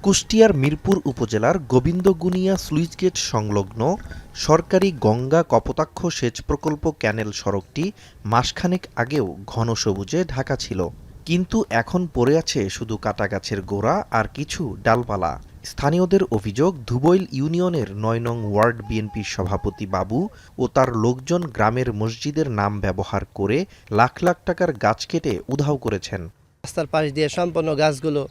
কুষ্টিয়ার মিরপুর উপজেলার গোবিন্দগুনিয়া স্লুইসগেট সংলগ্ন সরকারি গঙ্গা কপোতাক্ষ সেচ প্রকল্প ক্যানেল সড়কটি মাসখানেক আগেও ঘন সবুজে ঢাকা ছিল, কিন্তু এখন পড়ে আছে শুধু কাটাগাছের গোড়া আর কিছু ডালপালা। স্থানীয়দের অভিযোগ, ধুবইল ইউনিয়নের ৯ নং ওয়ার্ড বিএনপির সভাপতি বাবু ও তার লোকজন গ্রামের মসজিদের নাম ব্যবহার করে লাখ লাখ টাকার গাছ কেটে উধাও করেছেন। রাস্তার পাশ দিয়ে সম্পূর্ণ গাছগুলো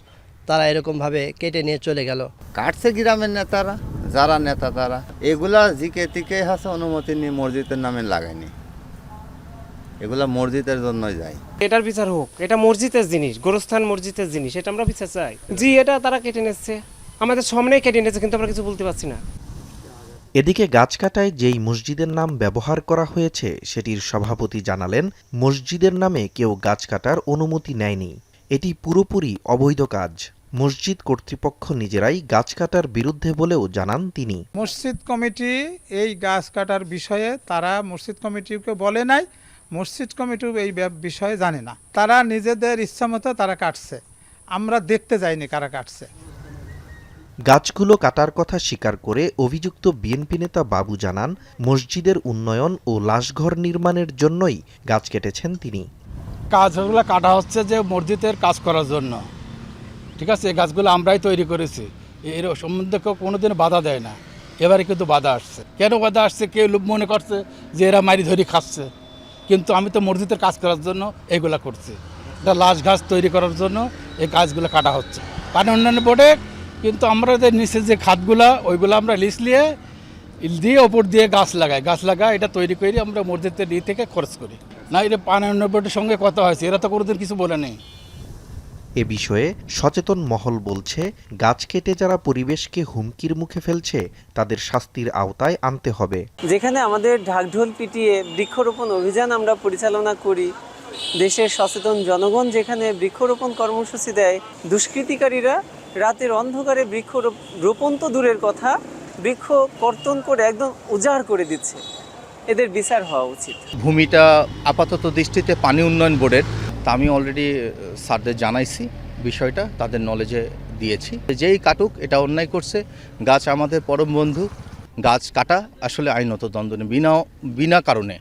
তারা এরকমভাবে কেটে নিয়ে চলে গেল। কাটছে গ্রামের নেতারা, যারা নেতা তারা এগুলা জিকে টিকে হাসে অনুমতি নিয়ে মসজিদের নামে লাগায়নি, এগুলা মসজিদের জন্যই যায়। এটার বিচার হোক, এটা মসজিদের জিনিস, গোরস্থান মসজিদের জিনিস, এটা আমরা বিচার চাই। জি, এটা তারা কেটে নিচ্ছে, আমাদের সামনেই কেটে নিচ্ছে, কিন্তু আমরা কিছু বলতে পারছি না। এদিকে গাছ কাটায় যেই মসজিদের নাম ব্যবহার করা হয়েছে সেটির সভাপতি জানালেন, মসজিদের নামে কেউ গাছ কাটার অনুমতি নেয়নি, এটি পুরোপুরি অবৈধ কাজ। মসজিদ কর্তৃপক্ষ নিজেরাই গাছ কাটার বিরুদ্ধে বলেও জানান তিনি। মসজিদ কমিটি এই গাছ কাটার বিষয়ে তারা মসজিদ কমিটিকে বলে নাই, মসজিদ কমিটিও এই বিষয়ে জানে না। তারা নিজেদের ইচ্ছামতো তারা কাটছে, আমরা দেখতে যাইনি কারা কাটছে। গাছগুলো কাটার কথা স্বীকার করে অভিযুক্ত বিএনপি নেতা বাবু জানান, মসজিদের উন্নয়ন ও লাশঘর নির্মাণের জন্যই গাছ কেটেছেন তিনি। গাছগুলো কাটা হচ্ছে যে মসজিদের কাজ করার জন্য, ঠিক আছে। এই গাছগুলো আমরাই তৈরি করেছি, এর সম্বন্ধে কেউ কোনোদিন বাধা দেয় না। এবারে কিন্তু বাধা আসছে। কেন বাধা আসছে? কেউ মনে করছে যে এরা মারি ধরি খাচ্ছে, কিন্তু আমি তো মসজিদের কাজ করার জন্য এগুলা করছি। এটা লাশ ঘাস তৈরি করার জন্য এই গাছগুলো কাটা হচ্ছে। পানি উন্নয়ন বোর্ডে কিন্তু আমরা যে নিচে যে খাতগুলা ওইগুলো আমরা লিস্ট দিয়ে ওপর দিয়ে গাছ লাগাই এটা তৈরি করে আমরা মসজিদের নিয়ে থেকে খরচ করি না। এটা পানি উন্নয়ন বোর্ডের সঙ্গে কথা হয়েছে, এরা তো কোনোদিন কিছু বলে নেই। এ বিষয়ে সচেতন মহল বলছে, গাছ কেটে যারা পরিবেশকে হুমকির মুখে ফেলছে তাদের শাস্তির আওতায় আনতে হবে। যেখানে আমাদের ঢাকঢোল পিটিয়ে বৃক্ষরোপণ অভিযান আমরা পরিচালনা করি, দেশের সচেতন জনগণ যেখানে বৃক্ষরোপণ কর্মসূচি দেয়, দুষ্কৃতিকারীরা রাতের অন্ধকারে বৃক্ষরোপণ তো দূরের কথা, বৃক্ষ কর্তন করে একদম উজাড় করে দিচ্ছে। এদের বিচার হওয়া উচিত। ভূমিটা আপাতত দৃষ্টিতে পানি উন্নয়ন বোর্ডের, তা আমি অলরেডি স্যারদের জানাইছি, বিষয়টা তাদের নলেজে দিয়েছি। যেই কাটুক এটা অন্যায় করছে, গাছ আমাদের পরম বন্ধু, গাছ কাটা আসলে আইনত দণ্ডনীয় বিনা কারণে।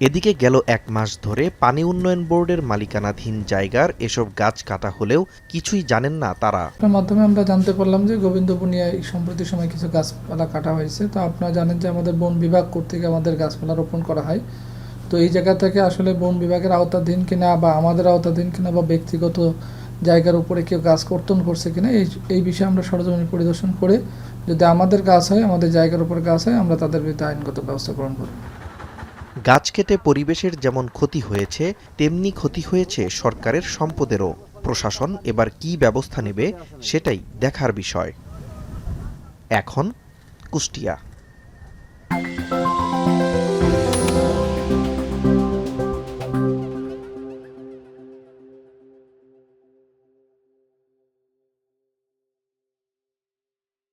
এদিকে গেল ১ মাস ধরে পানি উন্নয়ন বোর্ডের মালিকানাধীন জায়গার এসব গাছ কাটা হলেও কিছুই জানেন না তারা। আপনার মাধ্যমে আমরা জানতে পারলাম যে গোবিন্দবুনিয়ায় সম্প্রতি সময় কিছু গাছপালা কাটা হয়েছে। তো আপনারা জানেন যে আমাদের বন বিভাগ কর্তৃক আমাদের গাছপালা রোপণ করা হয়। তো এই জায়গা থেকে আসলে বন বিভাগের আওতাধীন কিনা বা আমাদের আওতাধীন কিনা বা ব্যক্তিগত জায়গার উপরে কেউ গাছ কর্তন করছে কিনা এই বিষয়ে আমরা সরজমিন পরিদর্শন করে যদি আমাদের গাছ হয়, আমাদের জায়গার উপর গাছ হয়, আমরা তাদের বিরুদ্ধে আইনগত ব্যবস্থা গ্রহণ করব। গাছ কেটে পরিবেশের যেমন ক্ষতি হয়েছে, তেমনি ক্ষতি হয়েছে সরকারের সম্পদেরও। প্রশাসন এবার কী ব্যবস্থা নেবে সেটাই দেখার বিষয়। এখন কুষ্টিয়া।